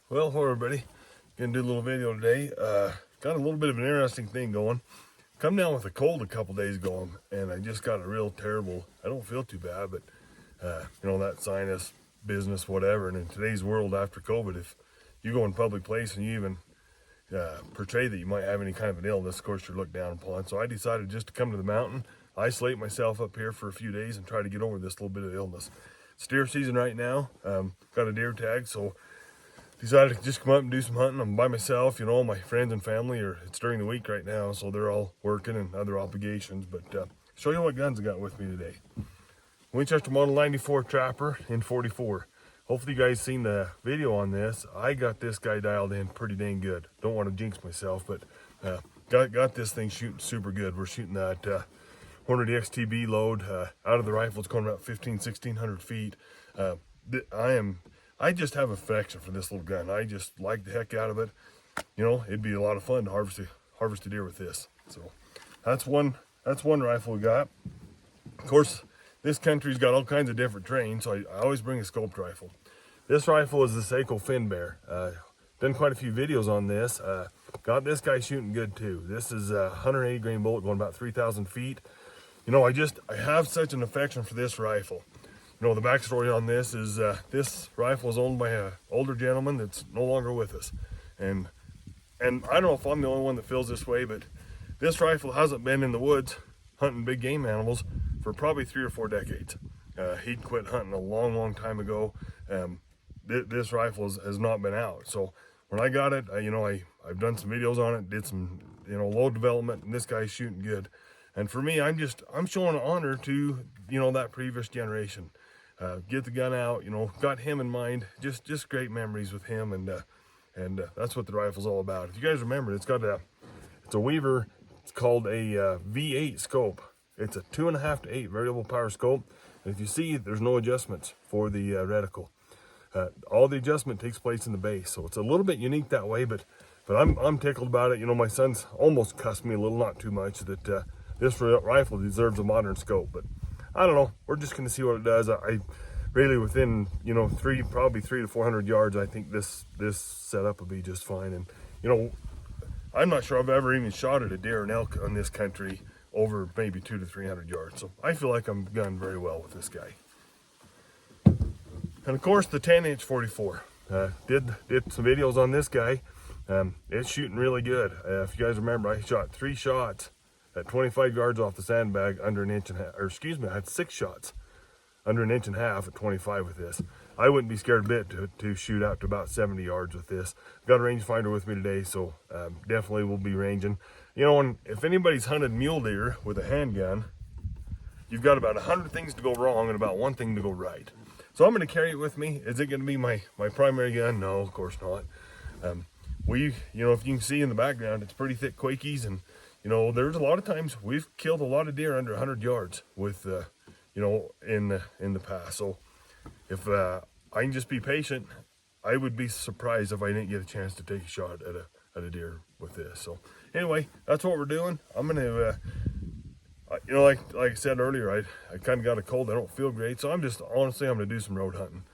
Well, hello everybody. Gonna do a little video today. Got a little bit of an interesting thing going. Come down with a cold a couple days ago, and I just got a real terrible. I don't feel too bad, but that sinus business, whatever. And in today's world, after COVID, if you go in public place and you even portray that you might have any kind of an illness, of course you're looked down upon. So I decided just to come to the mountain, isolate myself up here for a few days, and try to get over this little bit of illness. It's deer season right now. Got a deer tag, so decided to just come up and do some hunting. I'm by myself, my friends and family it's during the week right now, so they're all working and other obligations. But show you what guns I got with me today. Winchester Model 94 Trapper in 44. Hopefully you guys seen the video on this. I got this guy dialed in pretty dang good. Don't want to jinx myself, but got this thing shooting super good. We're shooting that Hornet XTB load out of the rifle. It's going about 1,600 feet. I just have affection for this little gun. I just like the heck out of it. It'd be a lot of fun to harvest a deer with this. So that's one rifle we got. Of course, this country's got all kinds of different terrain, so I always bring a scoped rifle. This rifle is the Seiko Fin Bear. Done quite a few videos on this. Got this guy shooting good too. This is a 180 grain bullet going about 3,000 feet. I have such an affection for this rifle. The backstory on this is this rifle is owned by an older gentleman that's no longer with us. And I don't know if I'm the only one that feels this way, but this rifle hasn't been in the woods hunting big game animals for probably 3 or 4 decades. He quit hunting a long time ago. This rifle has not been out. So when I got it, I've done some videos on it, did some load development, and this guy's shooting good. And for me, I'm showing honor to that previous generation. Get the gun out, got him in mind. Just great memories with him, and that's what the rifle's all about. If you guys remember, it's a Weaver. It's called a V8 scope. It's a 2.5 to 8 variable power scope. And if you see, there's no adjustments for the reticle. All the adjustment takes place in the base, so it's a little bit unique that way. But I'm tickled about it. My son's almost cussed me a little, not too much, that this rifle deserves a modern scope. But I don't know. We're just going to see what it does. I really, within probably 300 to 400 yards, I think this setup will be just fine. And I'm not sure I've ever even shot at a deer or an elk on this country over maybe 200 to 300 yards. So I feel like I'm gun very well with this guy. And of course, the 10-inch 44. Did some videos on this guy. It's shooting really good. If you guys remember, I shot 3 shots at 25 yards off the sandbag under an inch and a half, or excuse me, I had 6 shots under an inch and a half at 25 with this. I wouldn't be scared a bit to shoot out to about 70 yards with this. Got a rangefinder with me today, so definitely will be ranging. And if anybody's hunted mule deer with a handgun, you've got about 100 things to go wrong and about 1 thing to go right. So I'm going to carry it with me. Is it going to be my primary gun? No, of course not. If you can see in the background, it's pretty thick Quakies, and there's a lot of times we've killed a lot of deer under 100 yards with, in the past. So if I can just be patient, I would be surprised if I didn't get a chance to take a shot at a deer with this. So anyway, that's what we're doing. I'm going to, like I said earlier, I kind of got a cold. I don't feel great. So I'm going to do some road hunting.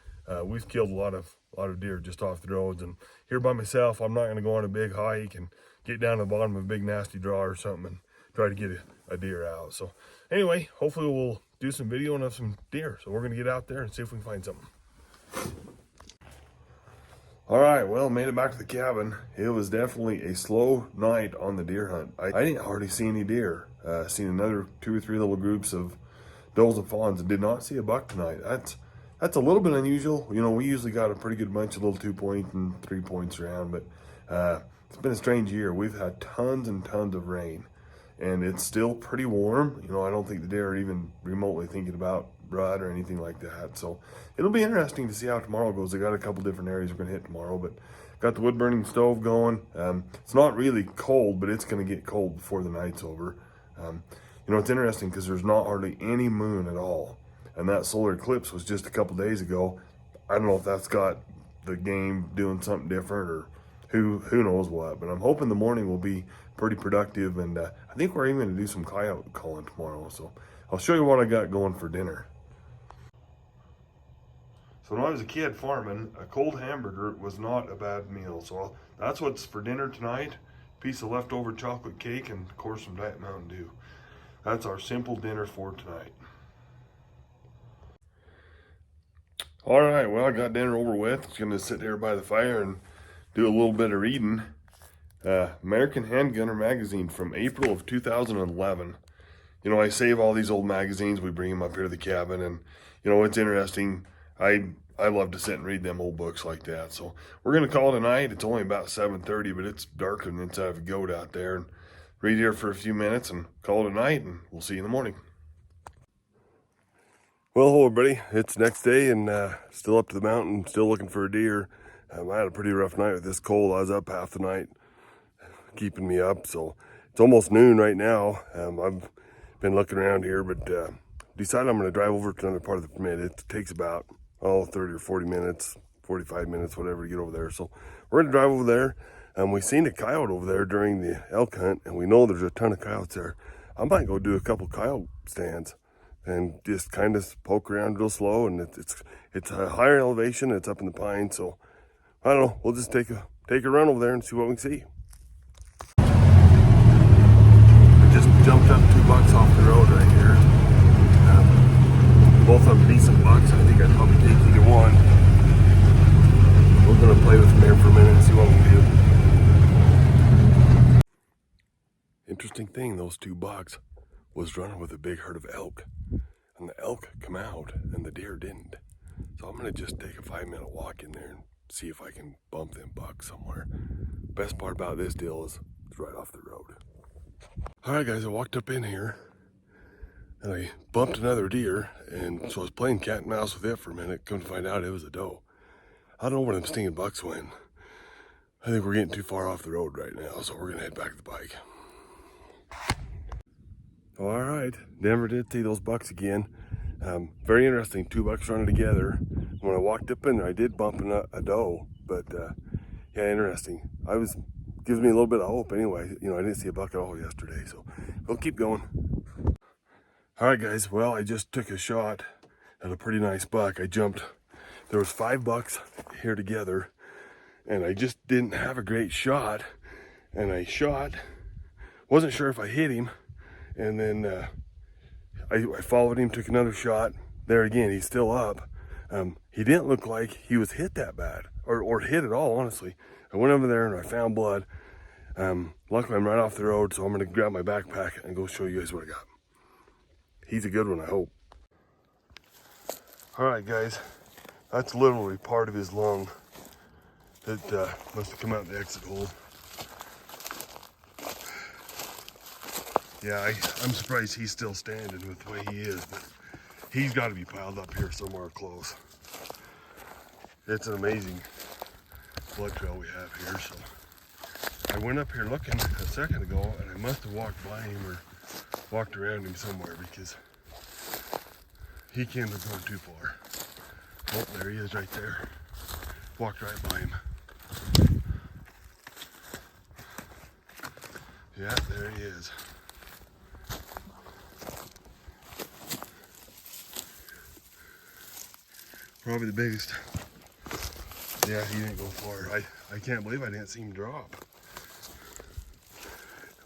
We've killed a lot of deer just off the roads, and here by myself, I'm not going to go on a big hike and get down to the bottom of a big nasty draw or something and try to get a deer out. So anyway, hopefully we'll do some videoing of some deer. So we're going to get out there and see if we can find something. All right, well, made it back to the cabin. It was definitely a slow night on the deer hunt. I didn't hardly see any deer. Seen another 2 or 3 little groups of does and fawns, and did not see a buck tonight. That's a little bit unusual. We usually got a pretty good bunch of little 2-point and 3-points around, but it's been a strange year. We've had tons and tons of rain, and it's still pretty warm. I don't think the deer are even remotely thinking about rut or anything like that. So it'll be interesting to see how tomorrow goes. I got a couple different areas we're gonna hit tomorrow, but got the wood burning stove going. It's not really cold, but it's gonna get cold before the night's over. It's interesting because there's not hardly any moon at all, and that solar eclipse was just a couple days ago. I don't know if that's got the game doing something different, or who knows what, but I'm hoping the morning will be pretty productive, and I think we're aiming to do some coyote calling tomorrow. So I'll show you what I got going for dinner. So when I was a kid farming, a cold hamburger was not a bad meal. So that's what's for dinner tonight. Piece of leftover chocolate cake and of course some Diet Mountain Dew. That's our simple dinner for tonight. All right, well, I got dinner over with. Just gonna sit here by the fire and do a little bit of reading. American Handgunner magazine from April of 2011. You know, I save all these old magazines. We bring them up here to the cabin, and you know, it's interesting. I love to sit and read them old books like that. So we're gonna call it a night. It's only about 7:30, but it's darker than inside of a goat out there. And read here for a few minutes and call it a night, and we'll see you in the morning. Well, hello everybody. It's next day and still up to the mountain, still looking for a deer. I had a pretty rough night with this cold. I was up half the night, keeping me up. So it's almost noon right now. I've been looking around here, but decided I'm going to drive over to another part of the permit. It takes about 30 or 40 minutes, 45 minutes, whatever to get over there. So we're going to drive over there. We seen a coyote over there during the elk hunt, and we know there's a ton of coyotes there. I might go do a couple coyote stands and just kind of poke around real slow. And it's a higher elevation. It's up in the pines, so I don't know. We'll just take a run over there and see what we can see. I just jumped up 2 bucks off the road right here. Both of them decent bucks. I think I'd probably take either one. We're gonna play with them here for a minute and see what we can do. Interesting thing, those 2 bucks was running with a big herd of elk, and the elk come out and the deer didn't. So I'm gonna just take a 5-minute walk in there and see if I can bump them bucks somewhere. Best part about this deal is it's right off the road. All right, guys, I walked up in here and I bumped another deer, and so I was playing cat and mouse with it for a minute. Come to find out it was a doe. I don't know where them stinging bucks went. I think we're getting too far off the road right now, so we're gonna head back to the bike. All right, never did see those bucks again. Very interesting, 2 bucks running together. When I walked up in there, I did bump a doe, but yeah, interesting. Gives me a little bit of hope anyway. You know, I didn't see a buck at all yesterday, so we'll keep going. All right, guys, well, I just took a shot at a pretty nice buck. There was 5 bucks here together, and I just didn't have a great shot, and I shot, wasn't sure if I hit him, and then I followed him, took another shot. There again, he's still up. He didn't look like he was hit that bad, or hit at all, honestly. I went over there and I found blood. Luckily, I'm right off the road, so I'm gonna grab my backpack and go show you guys what I got. He's a good one, I hope. All right, guys, that's literally part of his lung that must have come out the exit hole. Yeah, I'm surprised he's still standing with the way he is, but he's got to be piled up here somewhere close. It's an amazing blood trail we have here. So I went up here looking a second ago, and I must have walked by him or walked around him somewhere, because he can't have gone too far. Oh, there he is right there. Walked right by him. Yeah, there he is. Probably the biggest. Yeah, he didn't go far. I can't believe I didn't see him drop.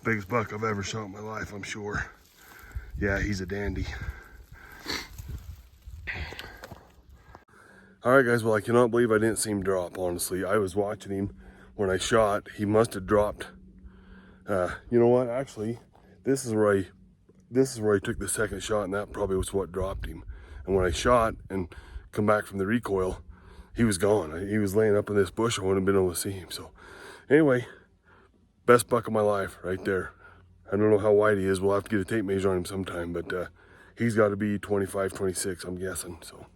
Biggest buck I've ever shot in my life, I'm sure. Yeah, he's a dandy. All right, guys, well, I cannot believe I didn't see him drop, honestly. I was watching him when I shot. He must have dropped. You know what, actually, this is where I took the second shot, and that probably was what dropped him. And when I shot and come back from the recoil, he was gone. He was laying up in this bush. I wouldn't have been able to see him. So anyway, best buck of my life right there. I don't know how wide he is. We'll have to get a tape measure on him sometime, but he's got to be 25, 26, I'm guessing. So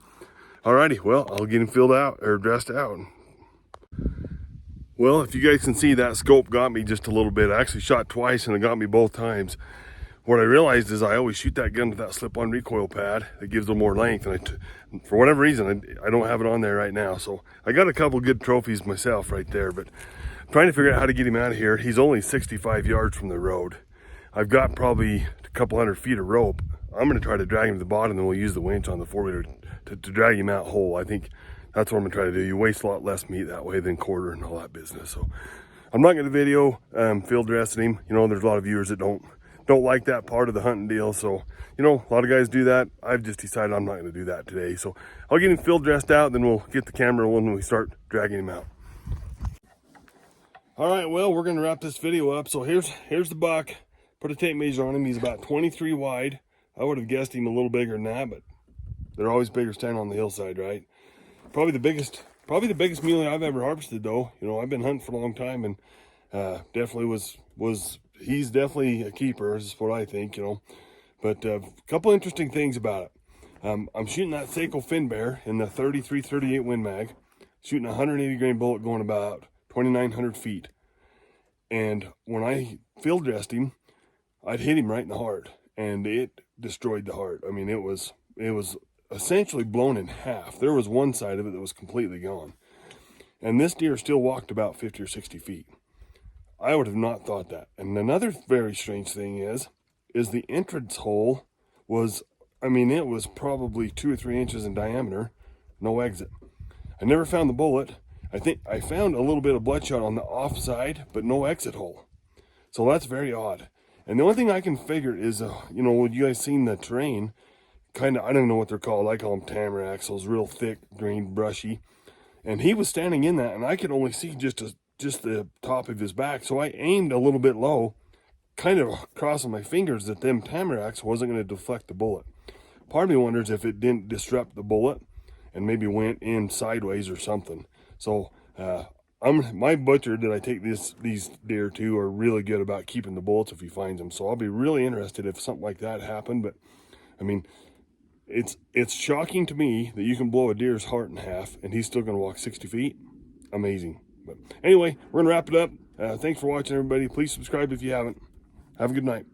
alrighty, well, I'll get him filled out or dressed out. Well, if you guys can see, that scope got me just a little bit. I actually shot twice and it got me both times. What I realized is I always shoot that gun with that slip-on recoil pad. It gives a little more length, and for whatever reason, I don't have it on there right now. So I got a couple good trophies myself right there, but I'm trying to figure out how to get him out of here. He's only 65 yards from the road. I've got probably a couple hundred feet of rope. I'm gonna try to drag him to the bottom, and then we'll use the winch on the 4-wheeler to drag him out whole. I think that's what I'm gonna try to do. You waste a lot less meat that way than quarter and all that business. So I'm not gonna video field dressing him. You know, there's a lot of viewers that don't like that part of the hunting deal. So, you know, a lot of guys do that. I've just decided I'm not gonna do that today. So I'll get him field dressed out, then we'll get the camera when we start dragging him out. All right, well, we're gonna wrap this video up. So here's the buck. Put a tape measure on him. He's about 23 wide. I would have guessed him a little bigger than that, but they're always bigger standing on the hillside, right? Probably the biggest muley I've ever harvested, though. You know, I've been hunting for a long time, and definitely he's definitely a keeper, is what I think, you know. But a couple interesting things about it. I'm shooting that Seiko Fin Bear in the 33-38 Win Mag, shooting a 180 grain bullet going about 2,900 feet. And when I field dressed him, I'd hit him right in the heart, and it destroyed the heart. I mean, it was essentially blown in half. There was one side of it that was completely gone. And this deer still walked about 50 or 60 feet. I would have not thought that. And another very strange thing is the entrance hole was, I mean, it was probably 2 or 3 inches in diameter, no exit. I never found the bullet. I think I found a little bit of bloodshot on the off side, but no exit hole. So that's very odd. And the only thing I can figure is, you know, when you guys seen the terrain, kind of, I don't know what they're called. I call them tamaracks, those real thick, green, brushy. And he was standing in that, and I could only see just the top of his back. So I aimed a little bit low, kind of crossing my fingers that them tamaracks wasn't going to deflect the bullet. Part of me wonders if it didn't disrupt the bullet and maybe went in sideways or something. So my butcher that I take these deer to are really good about keeping the bullets if he finds them. So I'll be really interested if something like that happened. But I mean, it's shocking to me that you can blow a deer's heart in half and he's still going to walk 60 feet. Amazing. But anyway, we're going to wrap it up. Thanks for watching, everybody. Please subscribe if you haven't. Have a good night.